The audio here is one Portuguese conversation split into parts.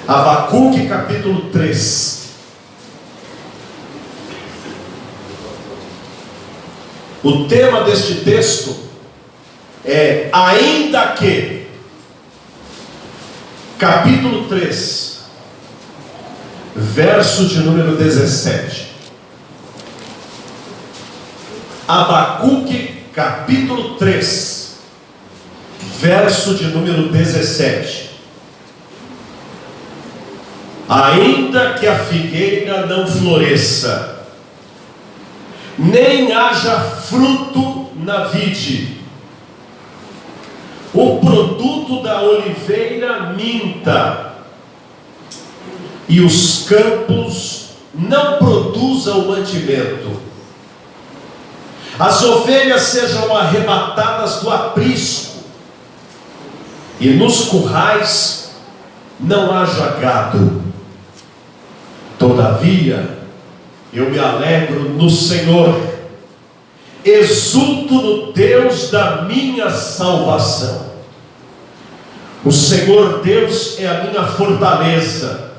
Abacuque capítulo 3. O tema deste texto é ainda que. Capítulo 3, verso de número 17. Abacuque capítulo 3, verso de número 17. Ainda que a figueira não floresça, nem haja fruto na vide, o produto da oliveira minta, e os campos não produzam mantimento, as ovelhas sejam arrebatadas do aprisco, e nos currais não haja gado. Todavia, eu me alegro no Senhor, exulto no Deus da minha salvação. O Senhor Deus é a minha fortaleza,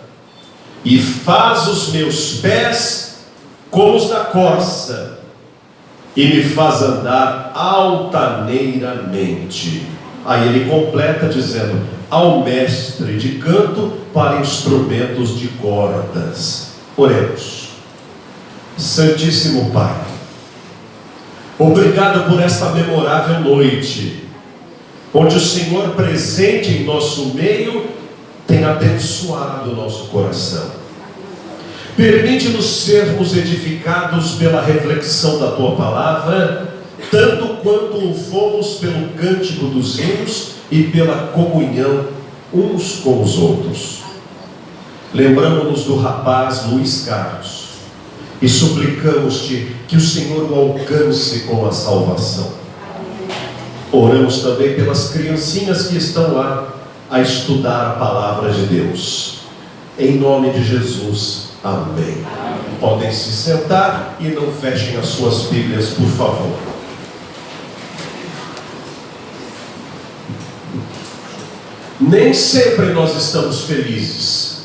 e faz os meus pés como os da corça, e me faz andar altaneiramente. Aí ele completa dizendo: ao mestre de canto para instrumentos de cordas. Oremos. Santíssimo Pai, obrigado por esta memorável noite, onde o Senhor presente em nosso meio tem abençoado o nosso coração. Permite-nos sermos edificados pela reflexão da Tua Palavra, tanto quanto o fomos pelo cântico dos hinos e pela comunhão uns com os outros. Lembramos-nos do rapaz Luiz Carlos e suplicamos-te que o Senhor o alcance com a salvação. Oramos também pelas criancinhas que estão lá a estudar a palavra de Deus. Em nome de Jesus, amém. Podem se sentar e não fechem as suas Bíblias, por favor. Nem sempre nós estamos felizes,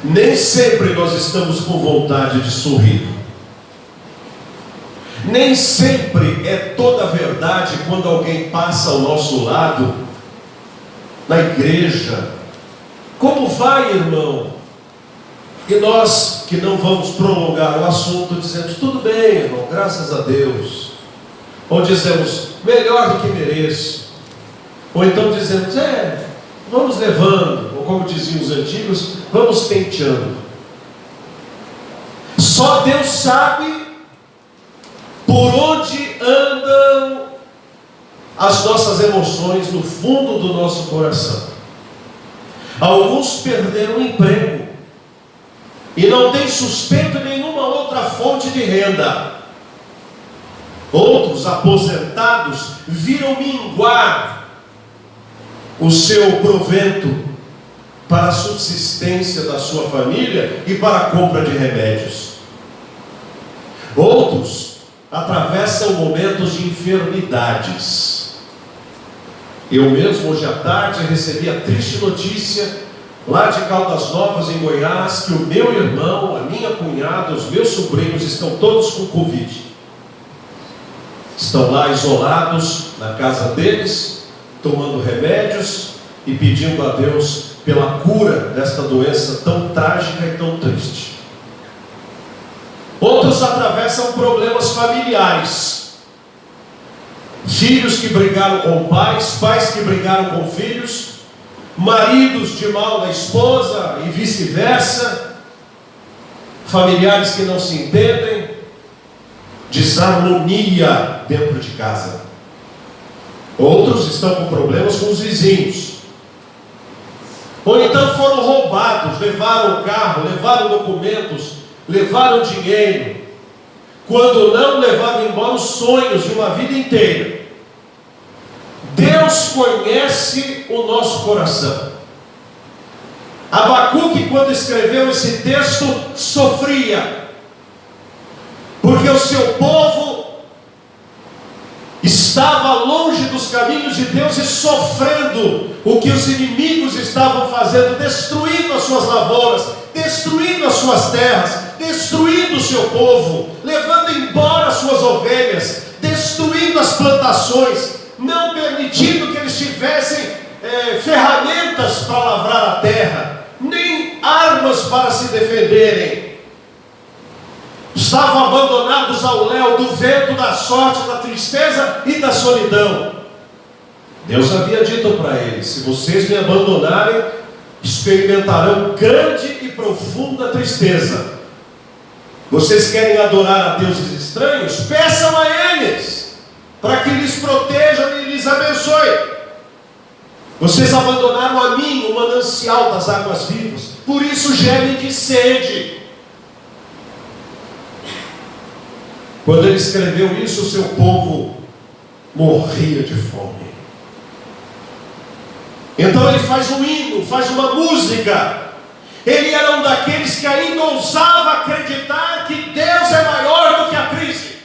nem sempre nós estamos com vontade de sorrir, nem sempre é toda a verdade quando alguém passa ao nosso lado, na igreja: como vai, irmão? E nós que não vamos prolongar o assunto dizemos: tudo bem, irmão, graças a Deus. Ou dizemos: melhor do que mereço. Ou então dizemos: vamos levando, ou como diziam os antigos, vamos penteando. Só Deus sabe por onde andam as nossas emoções no fundo do nosso coração. Alguns perderam o emprego e não têm sustento em nenhuma outra fonte de renda. Outros aposentados viram minguar o seu provento para a subsistência da sua família e para a compra de remédios. Outros atravessam momentos de enfermidades. Eu mesmo hoje à tarde recebi a triste notícia lá de Caldas Novas, em Goiás, que o meu irmão, a minha cunhada, os meus sobrinhos estão todos com Covid. Estão lá isolados na casa deles, tomando remédios e pedindo a Deus pela cura desta doença tão trágica e tão triste. Outros atravessam problemas familiares. Filhos que brigaram com pais, pais que brigaram com filhos, maridos de mal da esposa e vice-versa, familiares que não se entendem, desarmonia dentro de casa. Outros estão com problemas com os vizinhos, ou então foram roubados, levaram o carro, levaram documentos, levaram dinheiro, quando não levaram embora os sonhos de uma vida inteira. Deus conhece o nosso coração. Abacuque, quando escreveu esse texto, sofria, porque o seu povo estava estava longe dos caminhos de Deus e sofrendo o que os inimigos estavam fazendo, destruindo as suas lavouras, destruindo as suas terras, destruindo o seu povo, levando embora as suas ovelhas, destruindo as plantações, não permitindo que eles tivessem ferramentas para lavrar a terra, nem armas para se defenderem. Estavam abandonados ao léu do vento, da sorte, da tristeza e da solidão. Deus havia dito para eles: se vocês me abandonarem, experimentarão grande e profunda tristeza. Vocês querem adorar a deuses estranhos? Peçam a eles, para que lhes protejam e lhes abençoe. Vocês abandonaram a mim, o manancial das águas vivas, por isso gemem de sede. Quando ele escreveu isso, o seu povo morria de fome. Então ele faz um hino, faz uma música. Ele era um daqueles que ainda ousava acreditar que Deus é maior do que a crise,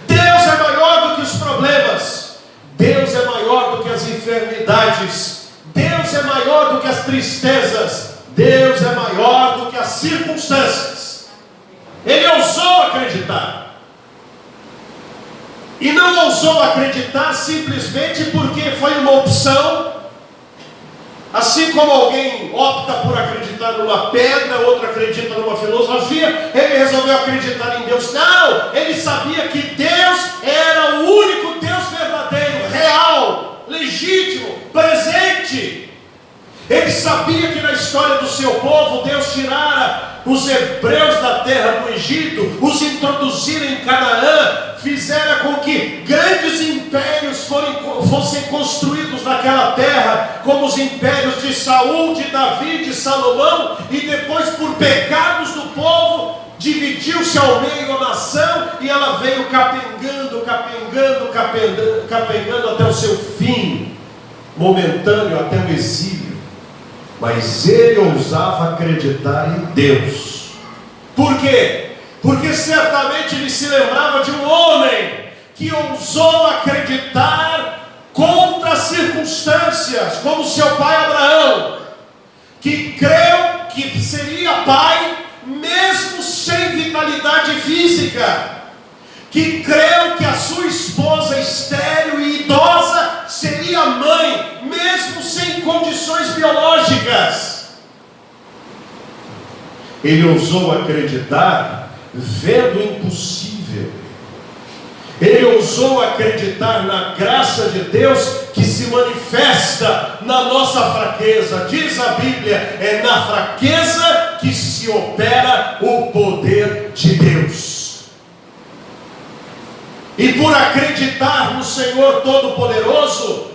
Deus é maior do que os problemas, Deus é maior do que as enfermidades, Deus é maior do que as tristezas, Deus é maior do que as circunstâncias. Ele ousou acreditar. E não ousou acreditar simplesmente porque foi uma opção. Assim como alguém opta por acreditar numa pedra, outro acredita numa filosofia, ele resolveu acreditar em Deus. Não, ele sabia que Deus era o único Deus verdadeiro, real, legítimo, presente. Ele sabia que na história do seu povo, Deus tirara os hebreus da terra do Egito, os introduzira em Canaã, fizera com que grandes impérios fossem construídos naquela terra, como os impérios de Saul, de Davi, de Salomão, e depois, por pecados do povo, dividiu-se ao meio a nação, e ela veio capengando até o seu fim momentâneo, até o exílio. Mas ele ousava acreditar em Deus. Por quê? Porque certamente ele se lembrava de um homem que ousou acreditar contra as circunstâncias, como seu pai Abraão, que creu que seria pai mesmo sem vitalidade física, que creu que a sua esposa estéril e idosa seria mãe, mesmo sem condições biológicas. Ele ousou acreditar vendo o impossível. Ele ousou acreditar na graça de Deus que se manifesta na nossa fraqueza. Diz a Bíblia, é na fraqueza que se opera o poder de Deus. E por acreditar no Senhor Todo-Poderoso,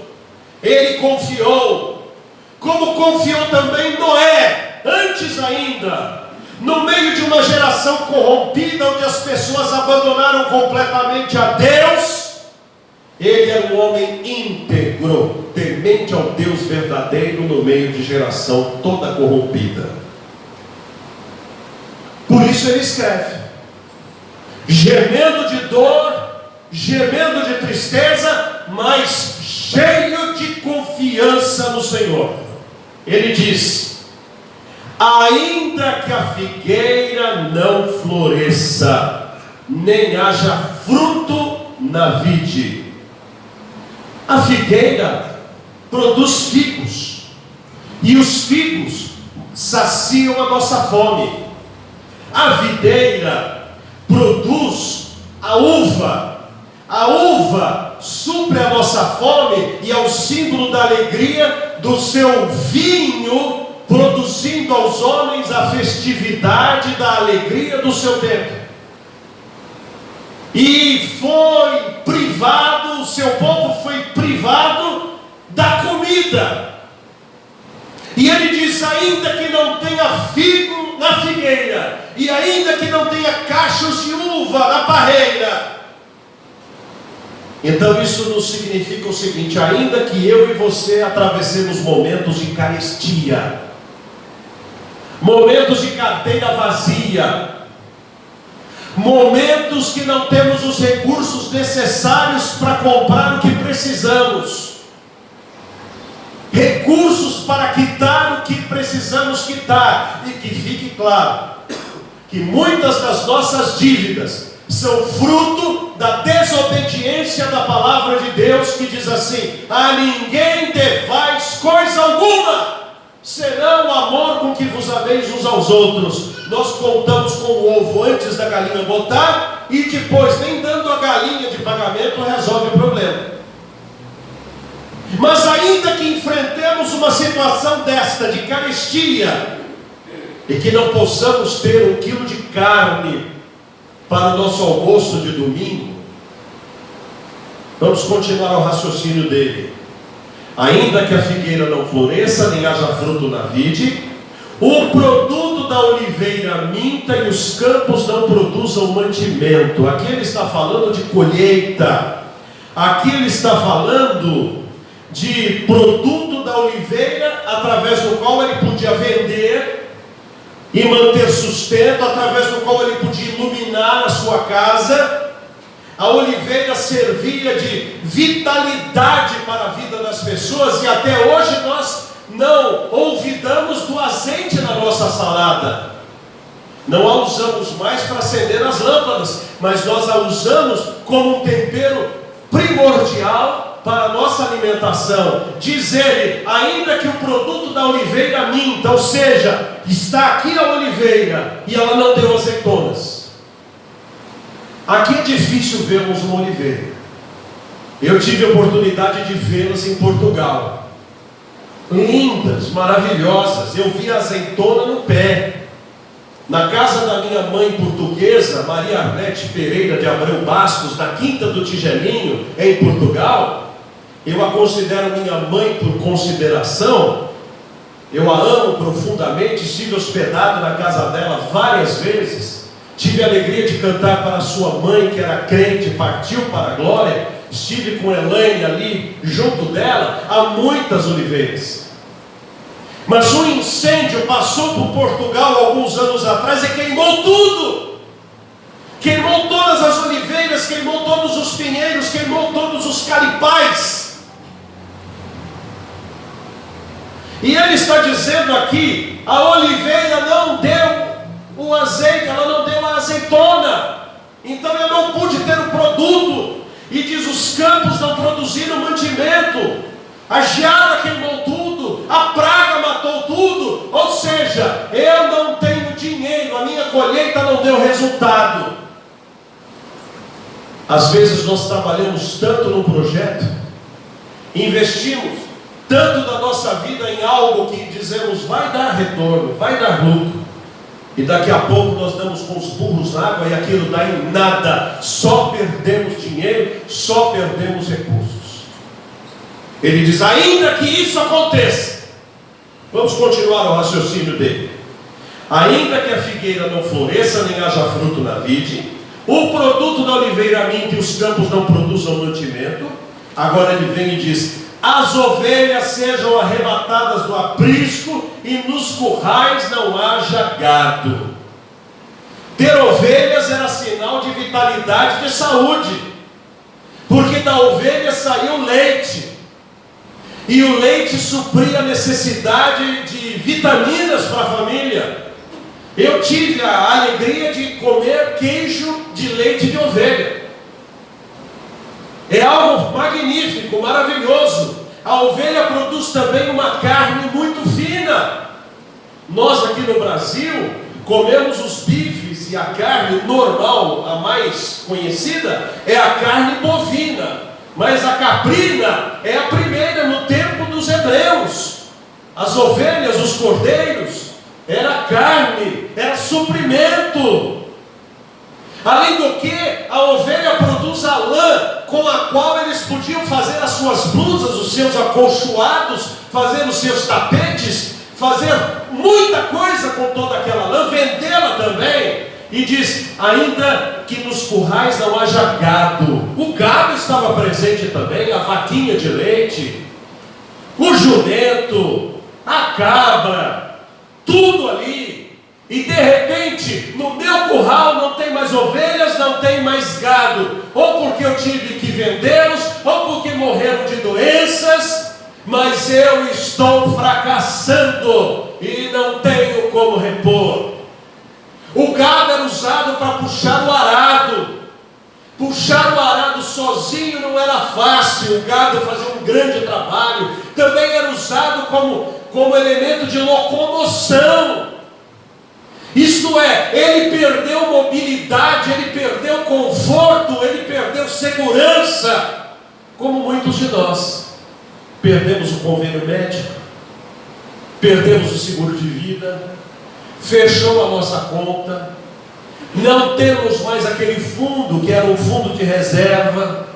ele confiou, como confiou também Noé, antes ainda, no meio de uma geração corrompida, onde as pessoas abandonaram completamente a Deus. Ele era um homem íntegro, temente ao Deus verdadeiro, no meio de geração toda corrompida. Por isso ele escreve, gemendo de dor, gemendo de tristeza, mas cheio de confiança no Senhor. Ele diz: ainda que a figueira não floresça, nem haja fruto na vide. A figueira produz figos, e os figos saciam a nossa fome. A videira produz a uva supre a nossa fome e é o símbolo da alegria do seu vinho, produzindo aos homens a festividade da alegria do seu tempo. E foi privado, o seu povo foi privado da comida. E ele diz: ainda que não tenha figo na figueira, e ainda que não tenha cachos de uva na parreira. Então isso nos significa o seguinte: ainda que eu e você atravessemos momentos de carestia, momentos de carteira vazia, momentos que não temos os recursos necessários para comprar o que precisamos, recursos para quitar o que precisamos quitar. E que fique claro que muitas das nossas dívidas são fruto da desobediência da palavra de Deus, que diz assim: a ninguém devais coisa alguma, senão o amor com que vos ameis uns aos outros. Nós contamos com o ovo antes da galinha botar, e depois, nem dando a galinha de pagamento, resolve o problema. Mas ainda que enfrentemos uma situação desta, de carestia, e que não possamos ter 1 quilo de carne para o nosso almoço de domingo, vamos continuar o raciocínio dele. Ainda que a figueira não floresça, nem haja fruto na vide, o produto da oliveira minta e os campos não produzam mantimento. Aqui ele está falando de colheita. Aqui ele está falando de produto da oliveira, através do qual ele podia vender e manter sustento, através do qual ele podia iluminar a sua casa. A oliveira servia de vitalidade para a vida das pessoas, e até hoje nós não olvidamos do azeite na nossa salada. Não a usamos mais para acender as lâmpadas, mas nós a usamos como um tempero primordial para a nossa alimentação. Diz ele: ainda que o produto da oliveira minta, ou seja, está aqui a oliveira e ela não deu azeitonas. Aqui é difícil vermos uma oliveira. Eu tive a oportunidade de vê-las em Portugal. Lindas, maravilhosas. Eu vi a azeitona no pé. Na casa da minha mãe portuguesa, Maria Arlete Pereira de Abreu Bastos, na Quinta do Tigelinho, em Portugal, eu a considero minha mãe por consideração. Eu a amo profundamente. Estive hospedado na casa dela várias vezes. Tive a alegria de cantar para sua mãe, que era crente, partiu para a glória. Estive com Elaine ali, junto dela. Há muitas oliveiras. Mas um incêndio passou por Portugal alguns anos atrás e queimou tudo. Queimou todas as oliveiras, queimou todos os pinheiros, queimou todos os caripais. E ele está dizendo aqui: a oliveira não deu o azeite, ela não deu a azeitona, então eu não pude ter o produto. E diz: os campos não produziram mantimento, a geada queimou tudo, a praga matou tudo. Ou seja, eu não tenho dinheiro, a minha colheita não deu resultado. Às vezes nós trabalhamos tanto no projeto, investimos tanto da nossa vida em algo que dizemos vai dar retorno, vai dar lucro, e daqui a pouco nós damos com os burros na água e aquilo dá em nada. Só perdemos dinheiro, só perdemos recursos. Ele diz: ainda que isso aconteça, vamos continuar o raciocínio dele. Ainda que a figueira não floresça, nem haja fruto na vide, o produto da oliveira minta e os campos não produzam mantimento. Agora ele vem e diz: as ovelhas sejam arrebatadas do aprisco e nos currais não haja gado. Ter ovelhas era sinal de vitalidade, de saúde, porque da ovelha saiu o leite, e o leite supria a necessidade de vitaminas para a família. Eu tive a alegria de comer queijo de leite de ovelha. É algo magnífico, maravilhoso. A ovelha produz também uma carne muito fina. Nós aqui no Brasil comemos os bifes, e a carne normal, a mais conhecida, é a carne bovina. Mas a caprina é a primeira no tempo dos hebreus. As ovelhas, os cordeiros, era carne, era suprimento. Além do que, a ovelha produz a lã com a qual eles podiam fazer as suas blusas, os seus acolchoados, fazer os seus tapetes, fazer muita coisa com toda aquela lã, vendê-la também. E diz: ainda que nos currais não haja gado. O gado estava presente também, a vaquinha de leite, o jumento, a cabra, tudo ali. E de repente, no meu curral não tem mais mais ovelhas, não tenho mais gado, ou porque eu tive que vendê-los, ou porque morreram de doenças, mas eu estou fracassando e não tenho como repor. O gado era usado para puxar o arado. Puxar o arado sozinho não era fácil, o gado fazia um grande trabalho. Também era usado como elemento de locomoção. Isto é, ele perdeu mobilidade, ele perdeu conforto, ele perdeu segurança, como muitos de nós. Perdemos o convênio médico, perdemos o seguro de vida, fechou a nossa conta, não temos mais aquele fundo que era um fundo de reserva,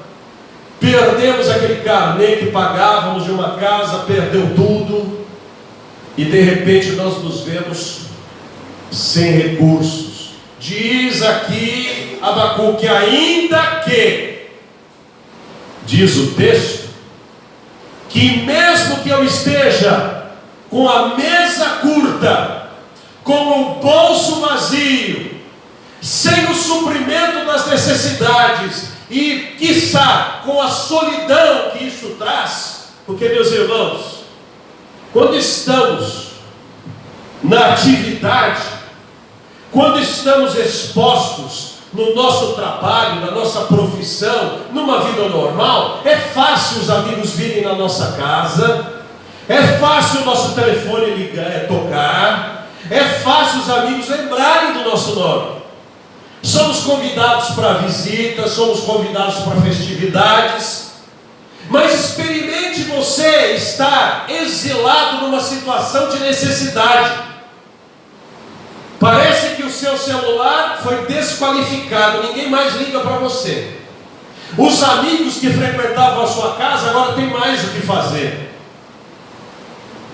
perdemos aquele carnê que pagávamos de uma casa, perdeu tudo, e de repente nós nos vemos sem recursos. Diz aqui Abacuque, ainda que, diz o texto, que mesmo que eu esteja com a mesa curta, com o bolso vazio, sem o suprimento das necessidades e, quiçá, com a solidão que isso traz, porque, meus irmãos, quando estamos na atividade, quando estamos expostos no nosso trabalho, na nossa profissão, numa vida normal, é fácil os amigos virem na nossa casa, é fácil o nosso telefone tocar, é fácil os amigos lembrarem do nosso nome. Somos convidados para visitas, somos convidados para festividades, mas experimente você estar exilado numa situação de necessidade. Parece que o seu celular foi desqualificado, ninguém mais liga para você. Os amigos que frequentavam a sua casa agora têm mais o que fazer.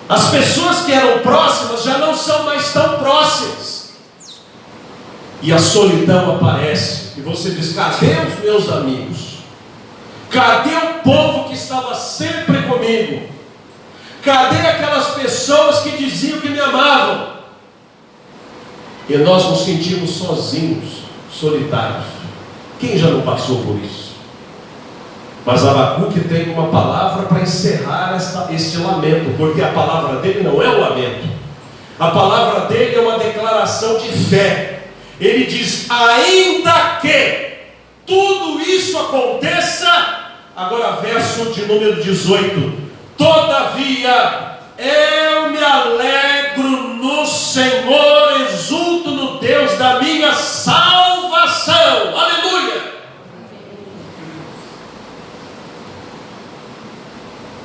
As pessoas que eram próximas já não são mais tão próximas. E a solidão aparece, e você diz, cadê os meus amigos? Cadê o povo que estava sempre comigo? Cadê aquelas pessoas que diziam que me amavam? E nós nos sentimos sozinhos, solitários. Quem já não passou por isso? Mas Abacuque tem uma palavra para encerrar este lamento, porque a palavra dele não é um lamento. A palavra dele é uma declaração de fé. Ele diz, ainda que tudo isso aconteça, agora verso de número 18, todavia eu me alegro no Senhor, exulto no Deus da minha salvação. Aleluia!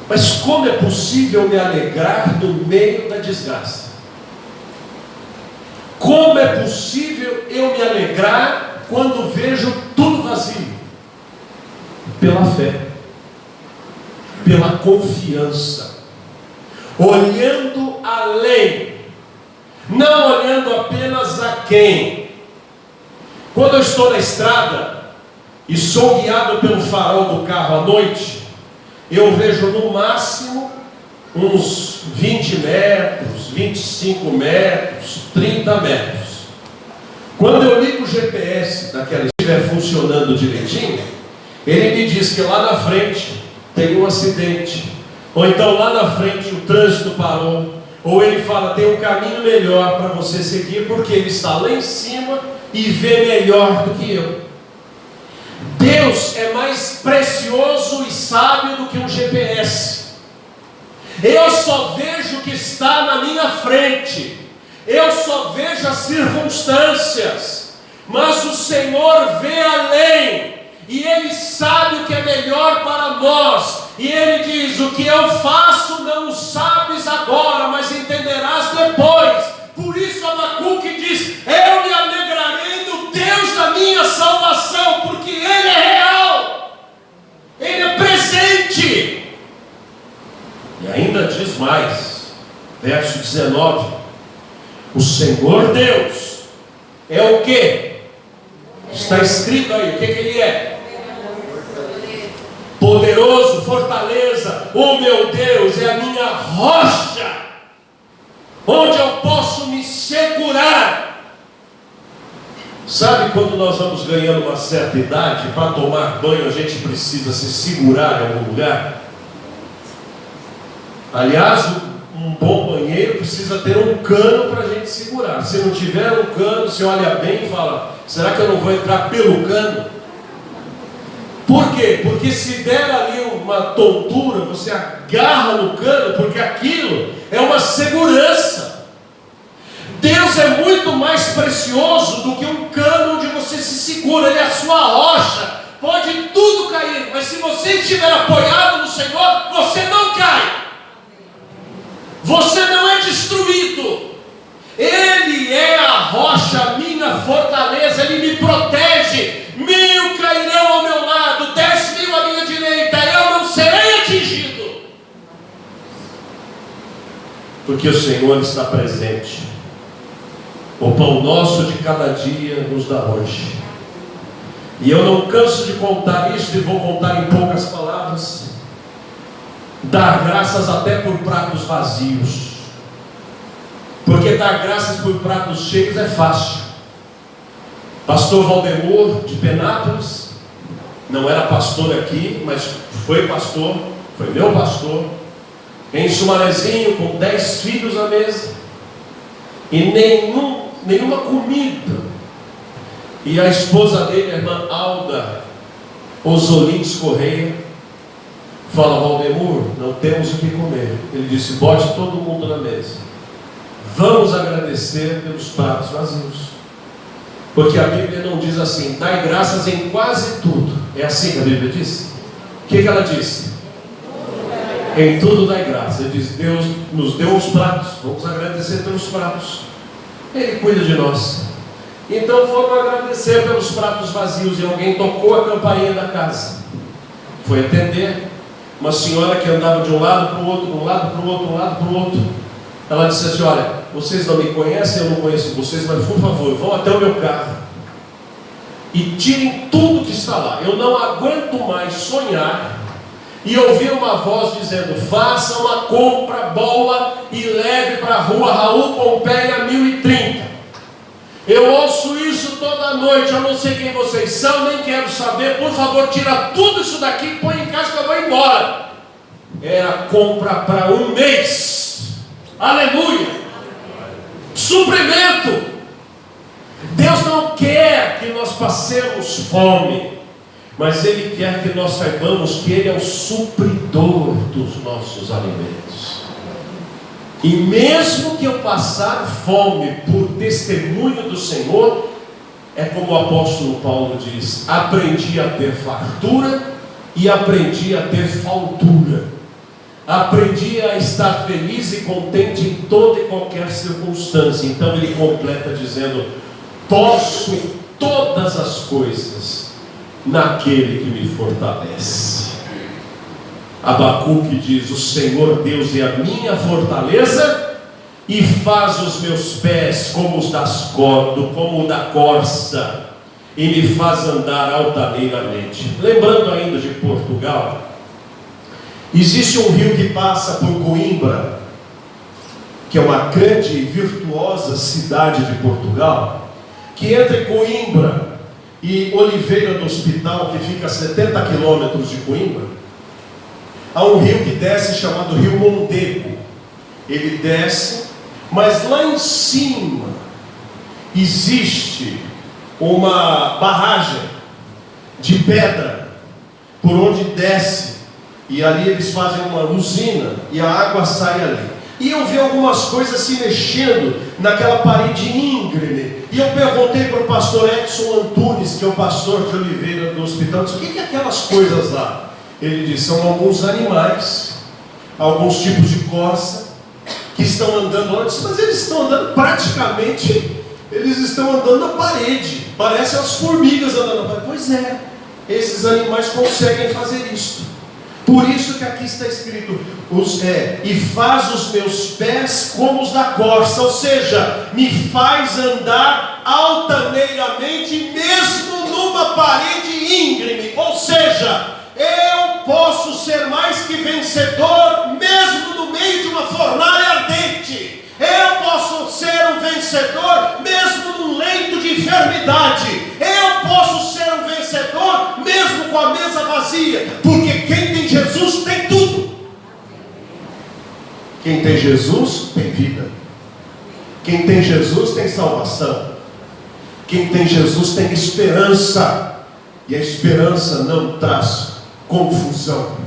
Mas como é possível me alegrar no meio da desgraça? Como é possível eu me alegrar quando vejo tudo vazio? Pela fé, pela confiança, olhando além, não olhando apenas a quem. Quando eu estou na estrada e sou guiado pelo farol do carro à noite, eu vejo no máximo uns 20 metros, 25 metros, 30 metros. Quando eu ligo o GPS daquela estiver funcionando direitinho, ele me diz que lá na frente tem um acidente, ou então lá na frente o trânsito parou, ou ele fala, tem um caminho melhor para você seguir, porque ele está lá em cima e vê melhor do que eu. Deus é mais precioso e sábio do que um GPS. Eu só vejo o que está na minha frente, eu só vejo as circunstâncias, mas o Senhor vê além, e Ele sabe o que é melhor para nós, e Ele diz, o que eu faço não o sabes agora, mas entenderás depois. Por isso Abacuque diz, eu me alegrarei no Deus da minha salvação, porque Ele é real, Ele é presente. E ainda diz mais, verso 19, o Senhor Deus é o que? Está escrito aí, o que Ele é? Poderoso, fortaleza. O meu Deus é a minha rocha, onde eu posso me segurar. Sabe quando nós vamos ganhando uma certa idade, para tomar banho a gente precisa se segurar em algum lugar? Aliás, um bom banheiro precisa ter um cano para a gente segurar. Se não tiver um cano, você olha bem e fala: será que eu não vou entrar pelo cano? Por quê? Porque se der ali uma tontura, você agarra no cano, porque aquilo é uma segurança. Deus é muito mais precioso do que um cano onde você se segura. Ele é a sua rocha. Pode tudo cair, mas se você estiver apoiado no Senhor, você não cai. Você não é destruído. Ele é a rocha, minha fortaleza. Ele me protege. 1000 cairão ao meu lado, 10.000 à minha direita, eu não serei atingido, porque o Senhor está presente. O pão nosso de cada dia nos dá hoje. E eu não canso de contar isso, e vou contar em poucas palavras. Dar graças até por pratos vazios, porque dar graças por pratos cheios é fácil. Pastor Valdemor de Penápolis, não era pastor aqui, mas foi pastor, foi meu pastor, em Sumarezinho, com 10 filhos à mesa, e nenhuma comida. E a esposa dele, a irmã Alda Osolins Correia, fala: Valdemor, não temos o que comer. Ele disse: bote todo mundo na mesa, vamos agradecer pelos pratos vazios. Porque a Bíblia não diz assim: dai graças em quase tudo. É assim que a Bíblia diz? O que ela disse? Em tudo dai graça. Ele diz: Deus nos deu os pratos, vamos agradecer pelos pratos. Ele cuida de nós. Então foram agradecer pelos pratos vazios, e alguém tocou a campainha da casa. Foi atender. Uma senhora que andava de um lado para o outro, de um lado para o outro, de um lado para o outro. Ela disse assim: olha, vocês não me conhecem, eu não conheço vocês, mas por favor, vão até o meu carro e tirem tudo que está lá. Eu não aguento mais sonhar e ouvir uma voz dizendo: faça uma compra boa e leve para a rua Raul Pompeia 1030. Eu ouço isso toda noite. Eu não sei quem vocês são, nem quero saber. Por favor, tira tudo isso daqui e põe em casa que eu vou embora. Era compra para um mês. Aleluia! Suprimento. Deus não quer que nós passemos fome, mas Ele quer que nós saibamos que Ele é o supridor dos nossos alimentos. E mesmo que eu passar fome por testemunho do Senhor, é como o apóstolo Paulo diz: aprendi a ter fartura e aprendi a ter faltura. Aprendi a estar feliz e contente em toda e qualquer circunstância. Então ele completa dizendo: posso todas as coisas naquele que me fortalece. Abacuque diz: o Senhor Deus é a minha fortaleza e faz os meus pés como o da corça, e me faz andar altaneiramente. Lembrando ainda de Portugal, existe um rio que passa por Coimbra, que é uma grande e virtuosa cidade de Portugal, que entre Coimbra e Oliveira do Hospital, que fica a 70 quilômetros de Coimbra, há um rio que desce chamado Rio Mondego. Ele desce, mas lá em cima existe uma barragem de pedra por onde desce, e ali eles fazem uma usina e a água sai ali. E eu vi algumas coisas se mexendo naquela parede íngreme, e eu perguntei para o pastor Edson Antunes, que é o pastor de Oliveira do Hospital, disse: o que é aquelas coisas lá? Ele disse: são alguns animais, alguns tipos de corça que estão andando lá. Mas eles estão andando praticamente, eles estão andando na parede, parecem as formigas andando na parede. Pois é, esses animais conseguem fazer isso. Por isso que aqui está escrito: e faz os meus pés como os da corça, ou seja, me faz andar altaneiramente, mesmo numa parede íngreme. Ou seja, eu posso ser mais que vencedor, mesmo no meio de uma fornalha ardente. Eu posso ser um vencedor, mesmo num leito de enfermidade. realidade. Eu posso ser um vencedor mesmo com a mesa vazia, porque quem tem Jesus tem tudo. Quem tem Jesus tem vida. Quem tem Jesus tem salvação. Quem tem Jesus tem esperança. E a esperança não traz confusão.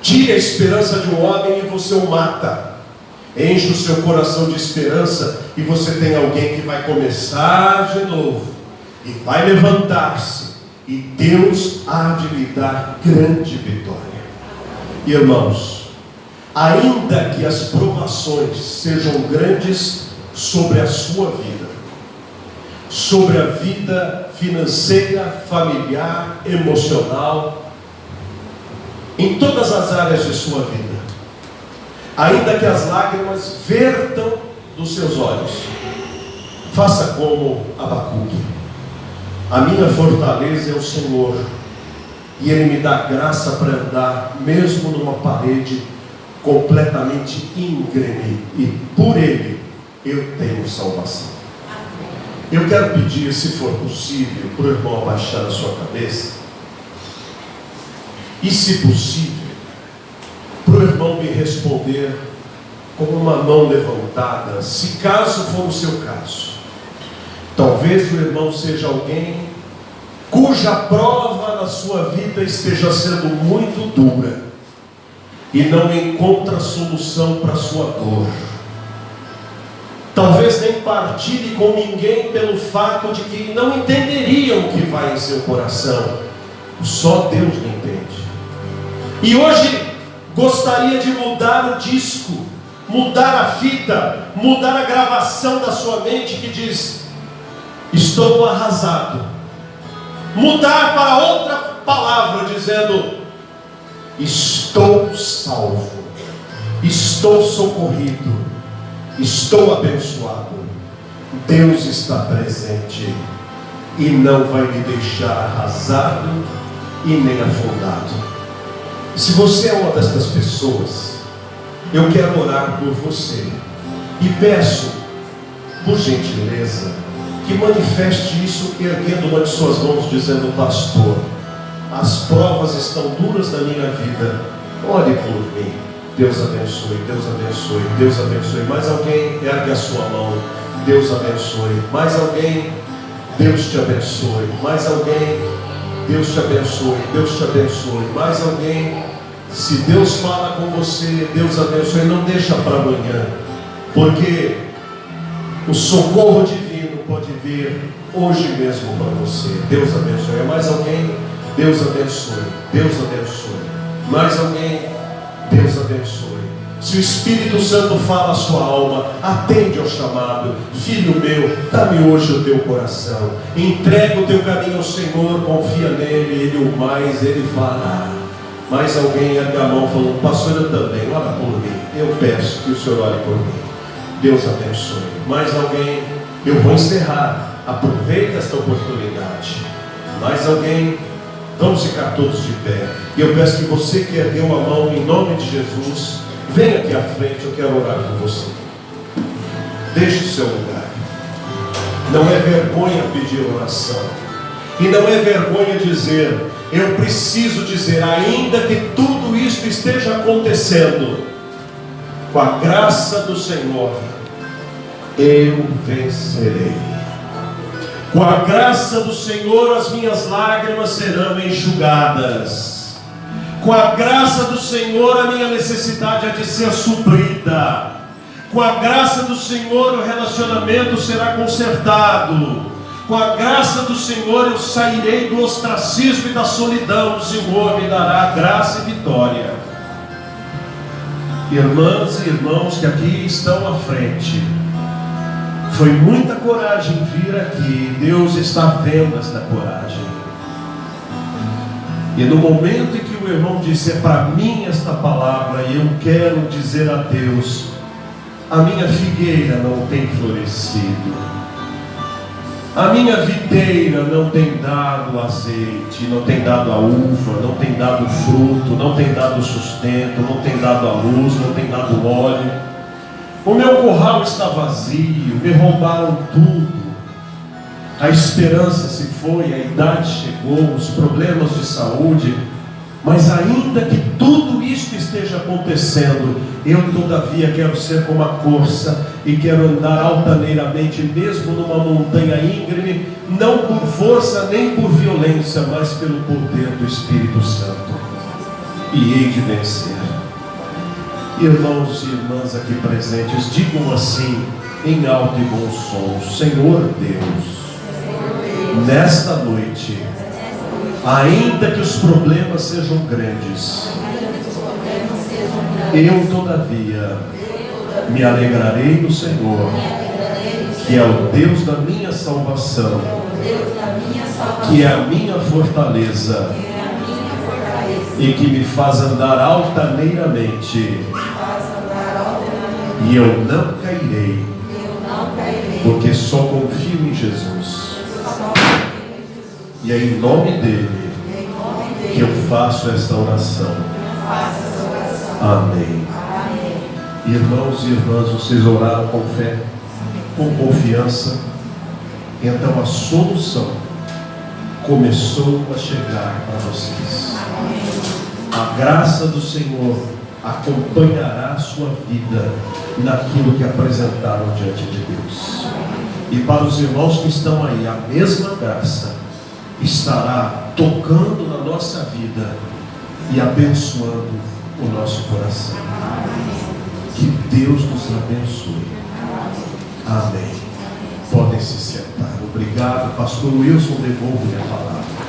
Tire a esperança de um homem e você o mata. Enche o seu coração de esperança e você tem alguém que vai começar de novo e vai levantar-se, e Deus há de lhe dar grande vitória. Irmãos, ainda que as provações sejam grandes sobre a sua vida, sobre a vida financeira, familiar, emocional, em todas as áreas de sua vida, ainda que as lágrimas vertam dos seus olhos, faça como Abacuque: a minha fortaleza é o Senhor, e Ele me dá graça para andar mesmo numa parede completamente íngreme, e por Ele eu tenho salvação. Eu quero pedir, se for possível, para o irmão abaixar a sua cabeça, e se possível, para o irmão me responder com uma mão levantada, se caso for o seu caso. Talvez o irmão seja alguém cuja prova na sua vida esteja sendo muito dura e não encontra solução para a sua dor. Talvez nem partilhe com ninguém pelo fato de que não entenderia o que vai em seu coração. Só Deus me entende. E hoje gostaria de mudar o disco, mudar a fita, mudar a gravação da sua mente que diz: estou arrasado. Mudar para outra palavra dizendo: estou salvo, estou socorrido, estou abençoado. Deus está presente e não vai me deixar arrasado e nem afundado. Se você é uma destas pessoas, eu quero orar por você e peço, por gentileza, que manifeste isso erguendo uma de suas mãos, dizendo: pastor, as provas estão duras na minha vida, ore por mim. Deus abençoe, Deus abençoe, Deus abençoe. Mais alguém? Ergue a sua mão. Deus abençoe. Mais alguém? Deus te abençoe. Mais alguém? Deus te abençoe, Deus te abençoe. Mais alguém? Se Deus fala com você, Deus abençoe. Não deixa para amanhã, porque o socorro divino pode vir hoje mesmo para você. Deus abençoe. Mais alguém? Deus abençoe, Deus abençoe. Mais alguém? Deus abençoe. Se o Espírito Santo fala a sua alma, atende ao chamado. Filho meu, dá-me hoje o teu coração. Entrega o teu caminho ao Senhor, confia nele, Ele o mais, Ele fará. Mais alguém ergue a mão falando: pastor, eu também, ora por mim. Eu peço que o Senhor ore por mim. Deus abençoe. Mais alguém? Eu vou encerrar. Aproveita esta oportunidade. Mais alguém? Vamos ficar todos de pé. E eu peço que você que ergueu a mão, em nome de Jesus, venha aqui à frente, eu quero orar por você. Deixe o seu lugar. Não é vergonha pedir oração. E não é vergonha dizer: eu preciso dizer, ainda que tudo isto esteja acontecendo, com a graça do Senhor, eu vencerei. Com a graça do Senhor, as minhas lágrimas serão enxugadas. Com a graça do Senhor, a minha necessidade há de ser suprida. Com a graça do Senhor, o relacionamento será consertado. Com a graça do Senhor, eu sairei do ostracismo e da solidão. O Senhor me dará graça e vitória. Irmãs e irmãos que aqui estão à frente, foi muita coragem vir aqui. Deus está vendo esta coragem. E no momento em que o irmão disse: é para mim esta palavra, e eu quero dizer a Deus: a minha figueira não tem florescido, a minha videira não tem dado azeite, não tem dado a uva, não tem dado fruto, não tem dado sustento, não tem dado a luz, não tem dado óleo. O meu curral está vazio, me roubaram tudo. a esperança se foi, a idade chegou, os problemas de saúde, mas ainda que tudo isto esteja acontecendo, eu todavia quero ser como a corça e quero andar altaneiramente, mesmo numa montanha íngreme, não por força nem por violência, mas pelo poder do Espírito Santo, e hei de vencer. Irmãos e irmãs aqui presentes, digam assim em alto e bom som: Senhor Deus, nesta noite, ainda que os problemas sejam grandes, eu todavia me alegrarei no Senhor, que é o Deus da minha salvação, que é a minha fortaleza e que me faz andar altaneiramente, e eu não cairei, porque só confio em Jesus. E é em nome dele que eu faço esta oração. Amém. Irmãos e irmãs, vocês oraram com fé, com confiança, então a solução começou a chegar para vocês. A graça do Senhor acompanhará a sua vida naquilo que apresentaram diante de Deus. E para os irmãos que estão aí, a mesma graça estará tocando na nossa vida e abençoando o nosso coração. Que Deus nos abençoe. Amém. Podem se sentar. Obrigado, pastor Wilson, devolvo-lhe a palavra.